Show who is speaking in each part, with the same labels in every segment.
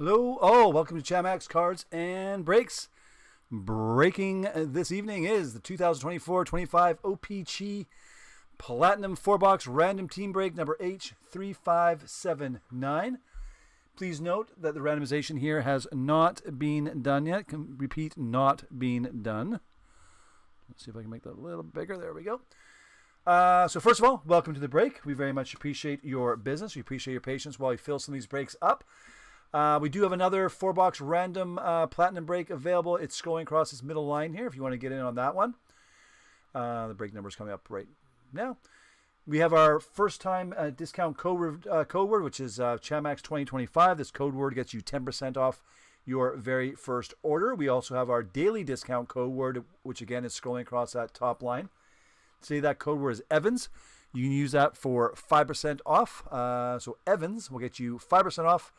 Speaker 1: Hello, welcome to Chamax Cards and Breaks. Breaking this evening is the 2024-25 O-Pee-Chee Platinum 4-box random team break number H3579. Please note that the randomization here has not been done yet. Repeat, not been done. Let's see if I can make that a little bigger. There we go. So first of all, welcome to the break. We very much appreciate your business. We appreciate your patience while we fill some of these breaks up. We do have another 4-box random platinum break available. It's going across this middle line here if you want to get in on that one. The break number is coming up right now. We have our first time discount code word, which is Chamax 2025. This code word gets you 10% off your very first order. We also have our daily discount code word, which again is scrolling across that top line. Say that code word is Evans. You can use that for 5% off. So Evans will get you 5% off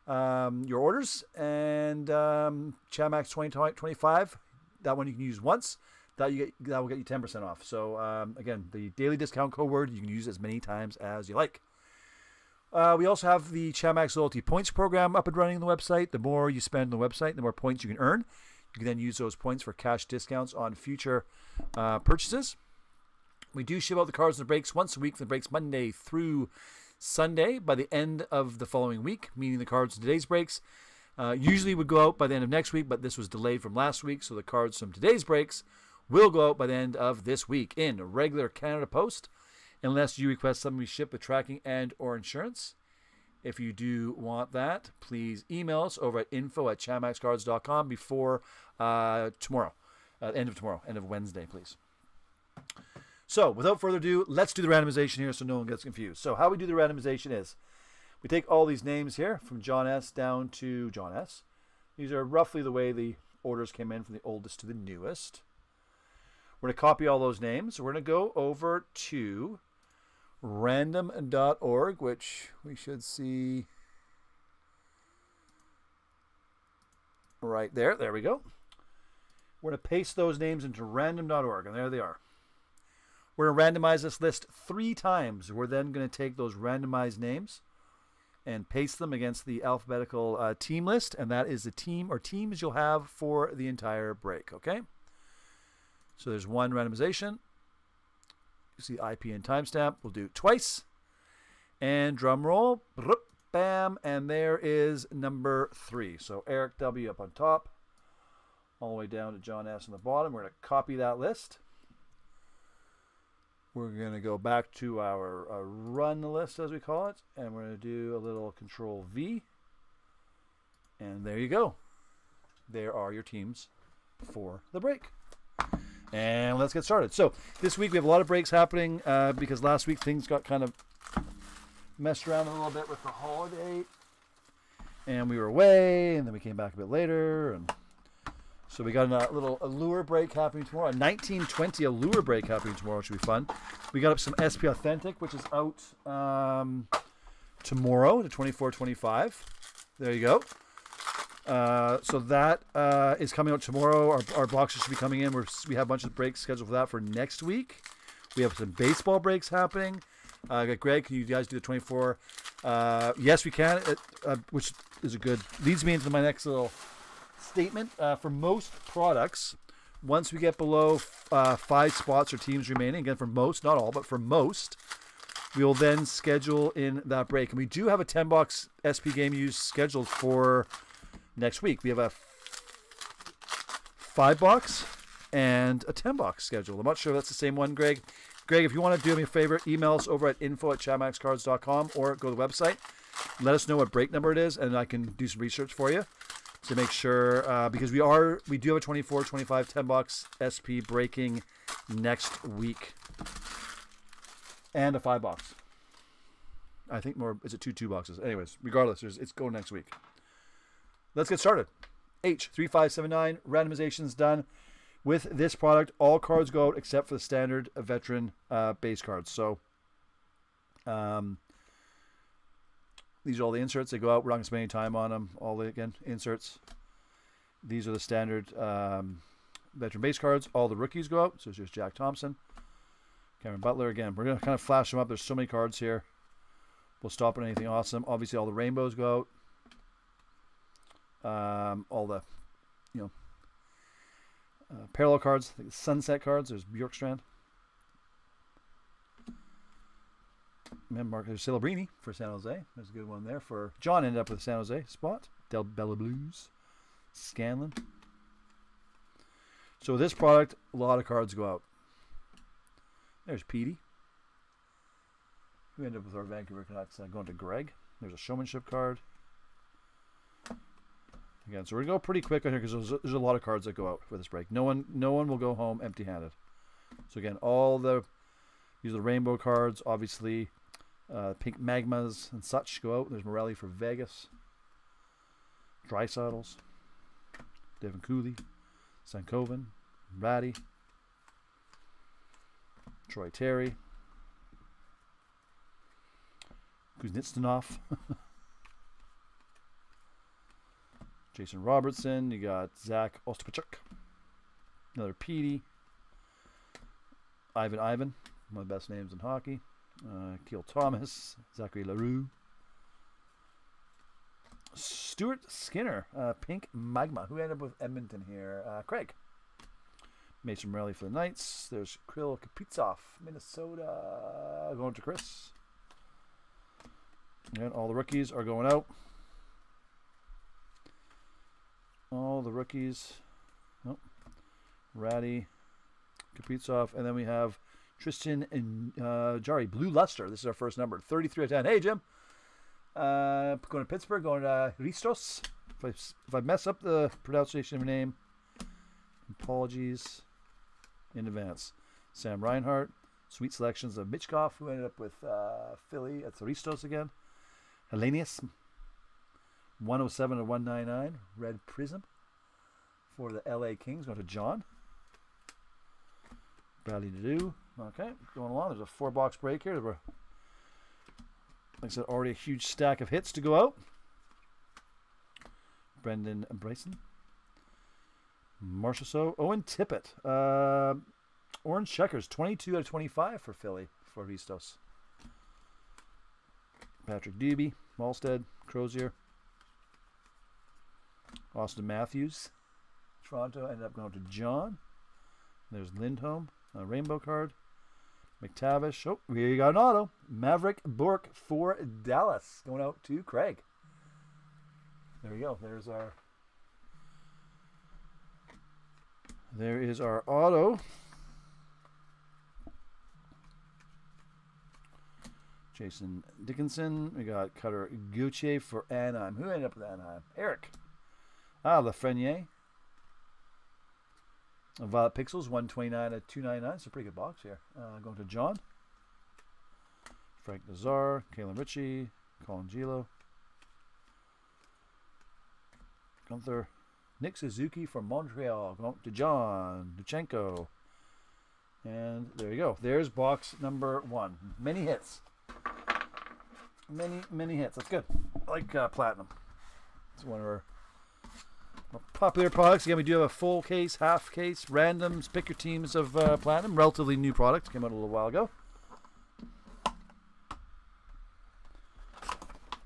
Speaker 1: your orders. And Chamax 2025, that one you can use once. That will get you 10% off. So again, the daily discount code word you can use as many times as you like. We also have the Chamax Loyalty Points Program up and running on the website. The more you spend on the website, the more points you can earn. You can then use those points for cash discounts on future purchases. We do ship out the cards and the breaks once a week. The breaks Monday through Sunday by the end of the following week, meaning the cards in today's breaks usually would go out by the end of next week, but this was delayed from last week, so the cards from today's breaks will go out by the end of this week in regular Canada Post, unless you request something we ship with tracking and or insurance. If you do want that, please email us over at info@chamaxcards.com before tomorrow, end of Wednesday, please. So, without further ado, let's do the randomization here so no one gets confused. So, how we do the randomization is we take all these names here from John S. down to John S. These are roughly the way the orders came in from the oldest to the newest. We're going to copy all those names. We're going to go over to random.org, which we should see right there. There we go. We're going to paste those names into random.org, and there they are. We're going to randomize this list 3 times. We're then going to take those randomized names and paste them against the alphabetical team list, and that is the team or teams you'll have for the entire break, okay? So there's one randomization. You see IP and timestamp. We'll do it twice. And drum roll. Bam. And there is number 3. So Eric W. up on top, all the way down to John S. on the bottom. We're going to copy that list. We're going to go back to our run list, as we call it, and we're going to do a little Control V. And there you go. There are your teams for the break. And let's get started. So this week we have a lot of breaks happening because last week things got kind of messed around a little bit with the holiday. And we were away, and then we came back a bit later, and so we got a little Allure break happening tomorrow, a 1920 Allure break happening tomorrow, which should be fun. We got up some SP Authentic, which is out tomorrow, the 24-25. There you go. So that is coming out tomorrow. Our boxes should be coming in. We have a bunch of breaks scheduled for that for next week. We have some baseball breaks happening. Greg, can you guys do the 24? Yes, we can, which is a good, leads me into my next little statement. For most products, once we get below 5 spots or teams remaining, again for most, not all, but for most, we will then schedule in that break. And we do have a 10-box SP game use scheduled for next week. We have a 5-box and a 10-box schedule. I'm not sure if that's the same one, Greg. Greg, if you want to do me a favor, email us over at info@chamaxcards.com or go to the website. Let us know what break number it is, and I can do some research for you to make sure, because we do have a 24-25 10-box SP breaking next week, and a 5-box. I think more, is it 2 boxes? Anyways, regardless, it's going next week. Let's get started. H3579 randomization's done. With this product, all cards go out except for the standard veteran base cards. So these are all the inserts. They go out. We're not going to spend any time on them. All the, again, inserts. These are the standard veteran base cards. All the rookies go out. So it's just Jack Thompson, Cameron Butler. Again, we're going to kind of flash them up. There's so many cards here. We'll stop at anything awesome. Obviously, all the rainbows go out. all the, you know, parallel cards, like sunset cards. There's Bjorkstrand. And Marcus Celebrini for San Jose. There's a good one there for John. Ended up with a San Jose spot. Del Bella Blues. Scanlon. So with this product, a lot of cards go out. There's Petey. We end up with our Vancouver Canucks going to Greg. There's a showmanship card. Again, so we're gonna go pretty quick on here because there's a lot of cards that go out for this break. No one will go home empty-handed. So again, these are the rainbow cards. Obviously, pink magmas and such go out. There's Morelli for Vegas. Drysaddles. Devin Cooley. Sankoven. Ratty. Troy Terry. Kuznetsov. Jason Robertson. You got Zach Ostapchuk. Another Petey. Ivan. One of the best names in hockey. Keel Thomas. Zachary LaRue. Stuart Skinner. Pink Magma. Who ended up with Edmonton here? Craig. Mason Morelli for the Knights. There's Kirill Kaprizov. Minnesota. Going to Chris. And all the rookies are going out. All the rookies. Nope. Ratty. Kaprizov. And then we have Tristan and Jari. Blue Luster. This is our first number. 33 out of 10. Hey, Jim. Going to Pittsburgh. Going to Ristos. If I mess up the pronunciation of your name, apologies in advance. Sam Reinhart. Sweet selections of Mitchkov, who ended up with Philly at Ristos again. Hellenius. 107 to 199. Red Prism for the LA Kings. Going to John. Bradley Nadeau. Okay, going along. There's a 4-box break here. Like I said, already a huge stack of hits to go out. Brendan Bryson. Marchessault. Owen Tippett. Orange Checkers. 22 out of 25 for Philly. For Ristos. Patrick Doobie. Malstead. Crozier. Austin Matthews. Toronto ended up going to John. There's Lindholm. A rainbow card. McTavish. Oh, we got an auto. Maverick Bourque for Dallas. Going out to Craig. There we go. There is our auto. Jason Dickinson. We got Cutter Gauthier for Anaheim. Who ended up with Anaheim? Eric. Lafreniere. Violet Pixels, 129 at 299. It's a pretty good box here. Going to John. Frank Nazar. Kalen Ritchie. Colin Gilo. Gunther. Nick Suzuki from Montreal. Going to John. Duchenko. And there you go. There's box number 1. Many hits. Many hits. That's good. I like Platinum. It's one of our popular products. Again, we do have a full case, half case, randoms. Pick your teams of Platinum. Relatively new product. Came out a little while ago.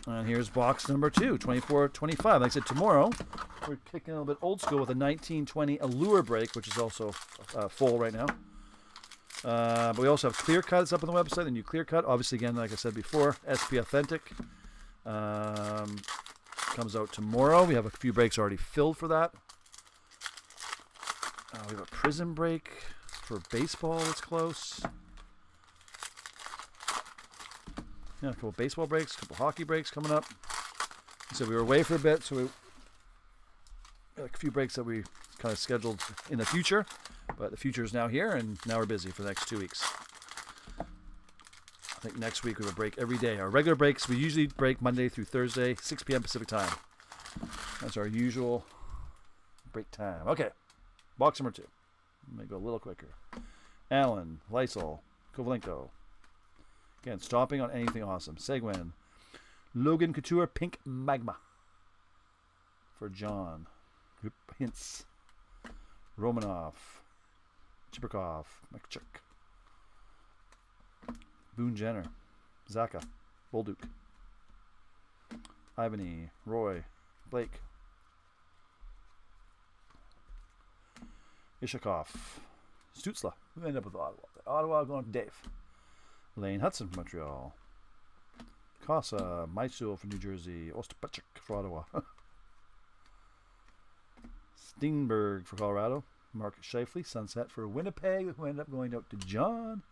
Speaker 1: And here's box number 2, 24-25. Like I said, tomorrow we're kicking a little bit old school with a 1920 Allure break, which is also full right now. But we also have clear cuts up on the website. The new clear cut, obviously, again, like I said before, SP Authentic. Comes out tomorrow. We have a few breaks already filled for that. We have a Prism break for baseball that's close. Yeah, a couple baseball breaks, a couple hockey breaks coming up. So we were away for a bit, so we got a few breaks that we kind of scheduled in the future. But the future is now here, and now we're busy for the next 2 weeks. I think next week we will break every day. Our regular breaks, we usually break Monday through Thursday, 6 p.m. Pacific time. That's our usual break time. Okay, box number 2. Let me go a little quicker. Allen, Lysol, Kovalenko. Again, stopping on anything awesome. Seguin. Logan Couture, Pink Magma. For John. Hintz. Romanov. Chibrikov. McChick. Boone Jenner. Zaka. Bolduc. Ivany. Roy. Blake. Ishakov. Stutzla. We end up with Ottawa. Ottawa going to Dave. Lane Hudson from Montreal. Casa. Mysule from New Jersey. Ostapachik for Ottawa. Steinberg for Colorado. Mark Scheifele. Sunset for Winnipeg. Who ended up going out to John.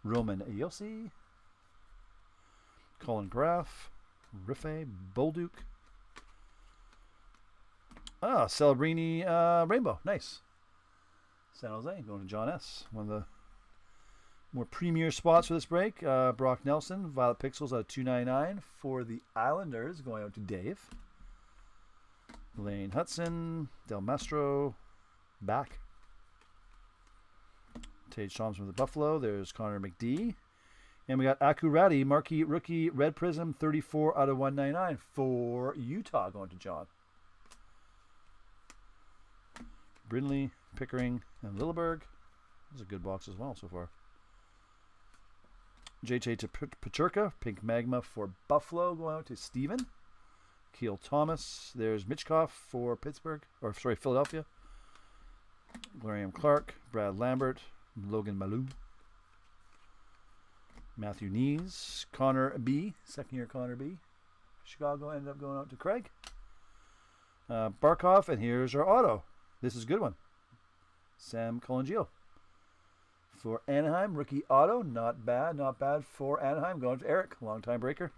Speaker 1: Roman Yossi. Colin Graff. Riffe. Bolduc. Celebrini Rainbow. Nice. San Jose going to John S. One of the more premier spots for this break. Brock Nelson. Violet Pixels at $2.99 for the Islanders going out to Dave. Lane Hudson. Del Mastro. Back. Tage Thompson with the Buffalo. There's Connor McD. And we got Akurati, marquee rookie, Red Prism, 34 out of 199 for Utah going to John. Brindley, Pickering, and Lilleberg. This is a good box as well so far. JJ to Pacherka, Pink Magma for Buffalo going out to Steven. Keel Thomas. There's Mitchkoff for Philadelphia. Gloriam Clark, Brad Lambert, Logan Malou. Matthew Nees, Connor B, second-year Connor B. Chicago ended up going out to Craig. Barkov, and here's our auto. This is a good one. Sam Colangio. For Anaheim, rookie auto. Not bad, not bad for Anaheim. Going to Eric, longtime breaker.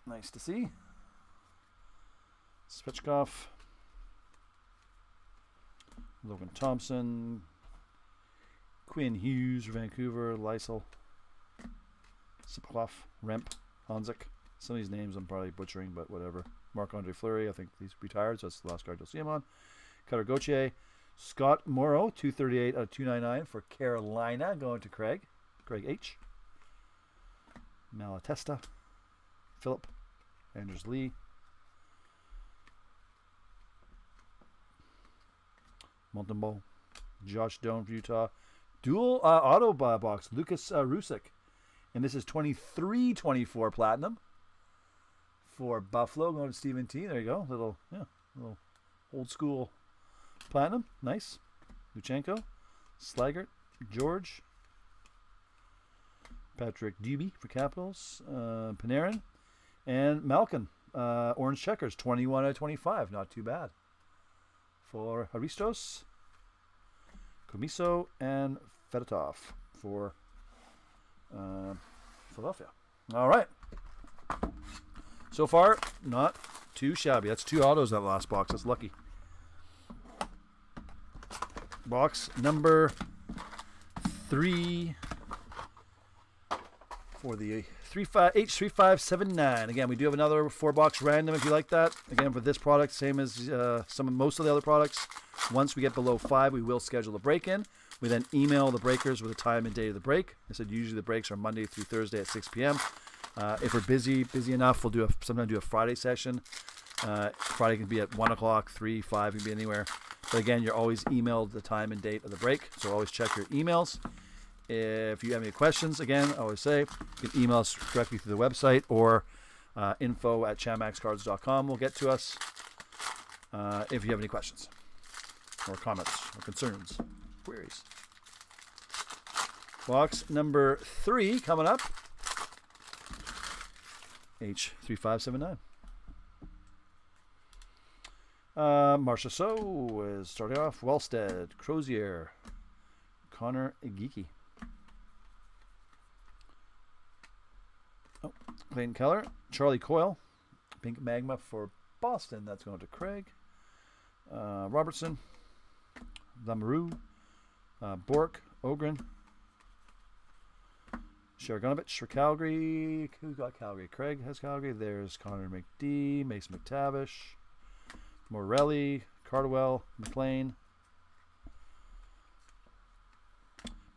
Speaker 1: Nice to see. Svechkov. Logan Thompson. Quinn Hughes for Vancouver. Lysel. Sipkov. Remp. Hanzik. Some of these names I'm probably butchering, but whatever. Marc-Andre Fleury, I think he's retired, so that's the last card you'll see him on. Cutter Gauthier. Scott Morrow, 238 out of 299 for Carolina, going to Craig. Craig H. Malatesta. Philip. Anders Lee. Montembeau. Josh Doan for Utah. Dual auto box. Lucas Rusick. And this is 23-24 platinum for Buffalo, going to Stephen T. There you go. Little old school platinum. Nice. Luchenko. Slaggert. George. Patrick Duby for Capitals. Panarin. And Malkin. Orange checkers. 21 out of 25. Not too bad. For Haristos. Komiso. And Fedotov for Philadelphia. All right. So far, not too shabby. That's 2 autos that last box. That's lucky. Box number 3 for the H3579. Again, we do have another 4-box random if you like that. Again, for this product, same as most of the other products. Once we get below 5, we will schedule a break-in. We then email the breakers with the time and date of the break. I said usually the breaks are Monday through Thursday at 6 p.m. If we're busy enough, we'll sometimes do a Friday session. Friday can be at 1 o'clock, 3, 5, it can be anywhere. But again, you're always emailed the time and date of the break, so always check your emails. If you have any questions, again, I always say, you can email us directly through the website or info@chamaxcards.com will get to us if you have any questions or comments or concerns, queries. Box number 3 coming up. H3579. Marcia So is starting off. Wellstead, Crozier, Connor Geeky. Clayton Keller, Charlie Coyle, Pink Magma for Boston. That's going to Craig. Robertson, Lamoureux, Bork, Ogren, Sharagonovich for Calgary. Who's got Calgary? Craig has Calgary. There's Connor McD, Mason McTavish, Morelli, Cardwell, McLean,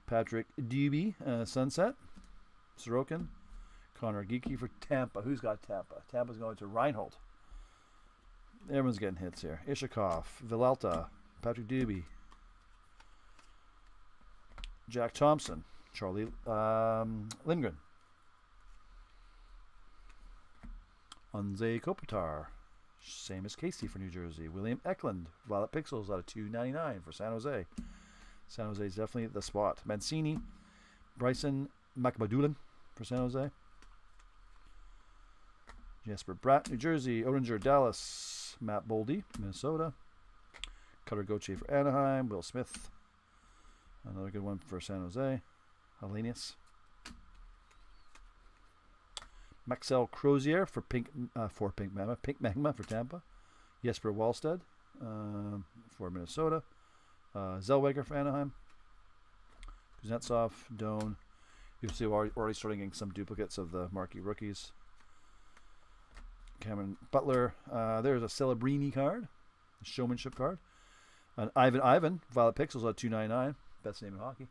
Speaker 1: Patrick Duby, Sunset, Sorokin, Connor Geeky for Tampa. Who's got Tampa? Tampa's going to Reinhold. Everyone's getting hits here. Ishakov, Villalta, Patrick Duby, Jack Thompson, Charlie Lindgren, Anze Kopitar, Same as Casey for New Jersey. William Eklund, Violet Pixels out of 299 for San Jose. San Jose is definitely the spot. Mancini, Bryson McBadoolin for San Jose. Jesper Bratt, New Jersey. Odinger, Dallas. Matt Boldy, Minnesota. Cutter Gauthier for Anaheim. Will Smith, another good one for San Jose. Hellenius. Maxell Crozier for Pink Magma for Tampa. Jesper Wallstead for Minnesota. Zellweger for Anaheim. Kuznetsov, Doan. You see we're already starting getting some duplicates of the marquee rookies. Cameron Butler. There's a Celebrini card, a showmanship card. An Ivan, Violet Pixels at 299. Best name in hockey.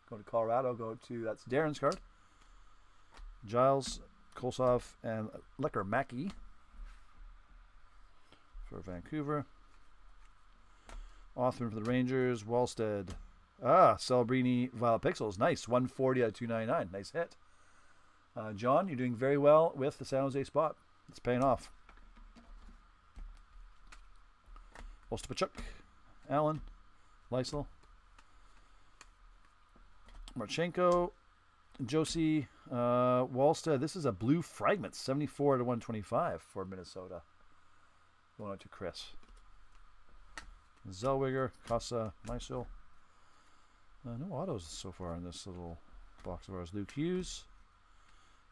Speaker 1: Going to Colorado. That's Darren's card. Giles, Kolsov, and Lecker Mackey for Vancouver. Othman for the Rangers. Wallstead. Celebrini, Violet Pixels. Nice. 140 out of 299. Nice hit. John, you're doing very well with the San Jose spot. It's paying off. Ostapachuk, Allen, Lysel, Marchenko, Josie, Wallstead. This is a blue fragment, 74 to 125 for Minnesota. Going out to Chris. Zellweger, Casa, Mysel. No autos so far in this little box of ours. Luke Hughes,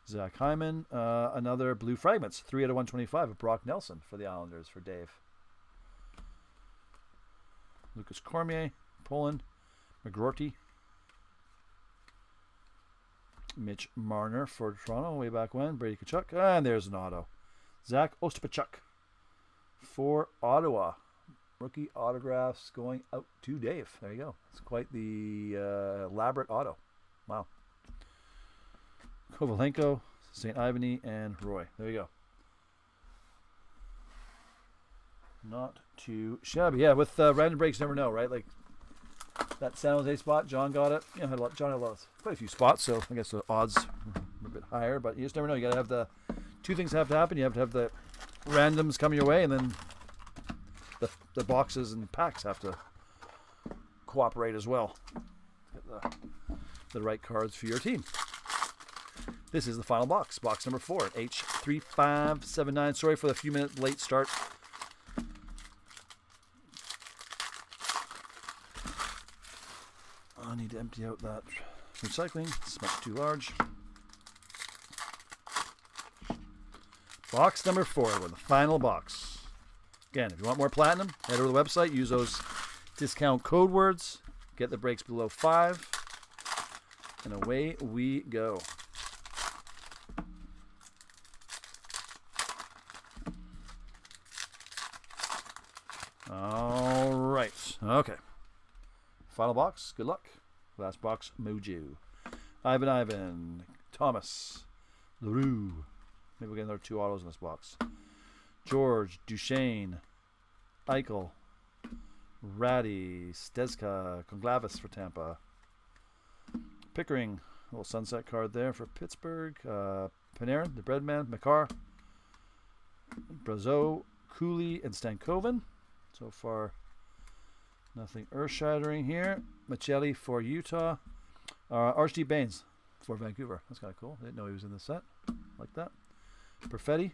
Speaker 1: Zach Hyman, another blue fragments, 3 out of 125 of Brock Nelson for the Islanders for Dave. Lucas Cormier, Poland, McGroarty, Mitch Marner for Toronto way back when, Brady Tkachuk, and there's an auto. Zach Ostapachuk for Ottawa. Rookie autographs going out to Dave. There you go. It's quite the elaborate auto. Wow. Kovalenko, St. Ivany, and Roy. There you go. Not too shabby. Yeah, with random breaks, never know, right? Like that San Jose spot, John got it. You know, John had quite a few spots, so I guess the odds are a bit higher. But you just never know. You got to have the two things have to happen. You have to have the randoms come your way, and then the boxes and packs have to cooperate as well. Get the right cards for your team. This is the final box. Box number 4. H3579. Sorry for the few minute late start. I need to empty out that recycling. It's much too large. Box number 4 with the final box. Again, if you want more platinum, head over to the website. Use those discount code words. Get the breaks below 5. And away we go. All right. Okay. Final box. Good luck. Last box. Mojo. Ivan. Thomas. LaRue. Maybe we'll get another 2 autos in this box. George. Duchesne. Eichel. Ratty. Stezka. Konglavis for Tampa. Pickering. A little sunset card there for Pittsburgh. Panarin. The Breadman. McCarr. Brazeau. Cooley. And Stankoven. So far, nothing earth-shattering here. Michelli for Utah. RG Baines for Vancouver. That's kind of cool. I didn't know he was in the set. Like that. Perfetti.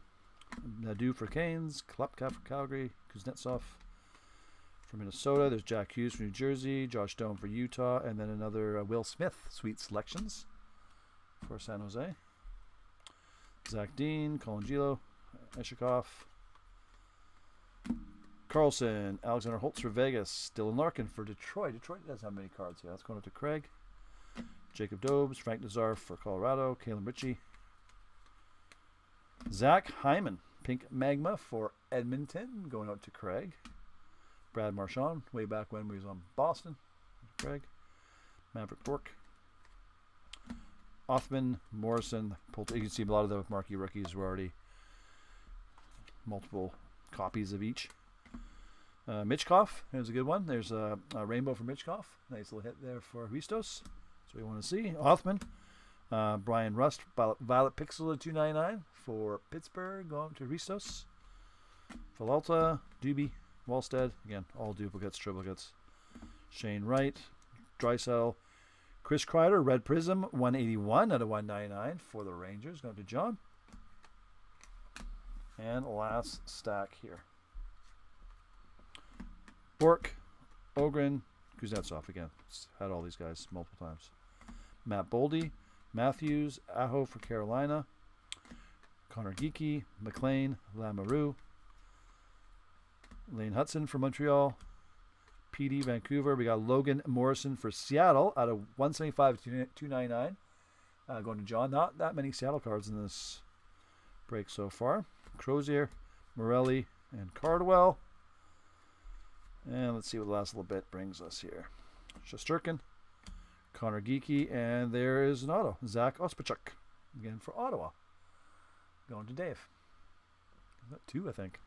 Speaker 1: Nadeau for Canes. Klapka for Calgary. Kuznetsov for Minnesota. There's Jack Hughes for New Jersey. Josh Doan for Utah. And then another Will Smith Sweet Selections for San Jose. Zach Dean. Colangelo. Eshikov. Carlson, Alexander Holtz for Vegas, Dylan Larkin for Detroit. Detroit doesn't have many cards here. That's going up to Craig. Jacob Dobes, Frank Nazar for Colorado, Kalen Ritchie. Zach Hyman, Pink Magma for Edmonton, going out to Craig. Brad Marchand, way back when we was on Boston, Craig. Maverick Bork. Othman, Morrison, you can see a lot of the marquee rookies were already multiple copies of each. Mitchkov, there's a good one. There's a rainbow for Mitchkov. Nice little hit there for Ristos. That's what you want to see. Othman, Brian Rust, Violet Pixel at 299 for Pittsburgh, going to Ristos. Villalta, Doobie, Wallstead. Again, all duplicates, triplicates. Shane Wright, Drysdale, Chris Kreider, Red Prism, 181 out of 199 for the Rangers. Going to John. And last stack here. Bork, Ogren, Kuznetsov again. Had all these guys multiple times. Matt Boldy, Matthews, Aho for Carolina, Connor Geeky, McLean, Lamoureux, Lane Hudson for Montreal, PD Vancouver. We got Logan Morrison for Seattle out of 175 to 299. Going to John. Not that many Seattle cards in this break so far. Crozier, Morelli, and Cardwell. And let's see what the last little bit brings us here. Shesterkin, Connor Geeky, and there is an auto. Zach Ospachuk, again for Ottawa. Going to Dave. Got two, I think.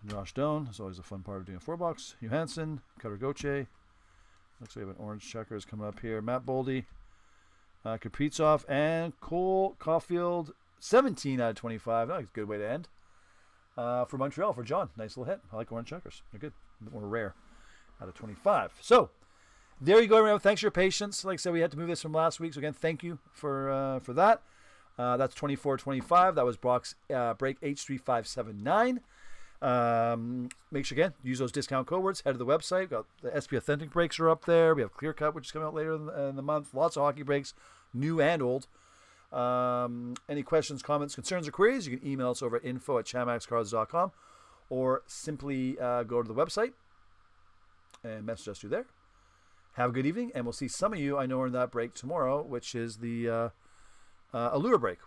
Speaker 1: Josh Doan is always a fun part of doing a 4-box. Johansson, Cutter Goche. Looks like we have an orange checkers coming up here. Matt Boldy, Kaprizov, and Cole Caulfield, 17 out of 25. That's a good way to end. For Montreal, for John. Nice little hit. I like orange checkers. They're good. A bit more rare out of 25. So, there you go, everyone. Thanks for your patience. Like I said, we had to move this from last week. So, again, thank you for that. That's 24-25. That was box break H3579. Make sure, again, use those discount code words. Head to the website. We've got the SP Authentic breaks are up there. We have Clear Cut, which is coming out later in the month. Lots of hockey breaks, new and old. Any questions, comments, concerns, or queries, you can email us over at info@chamaxcards.com or simply go to the website and message us through there. Have a good evening, and we'll see some of you I know are in that break tomorrow, which is the Allure break.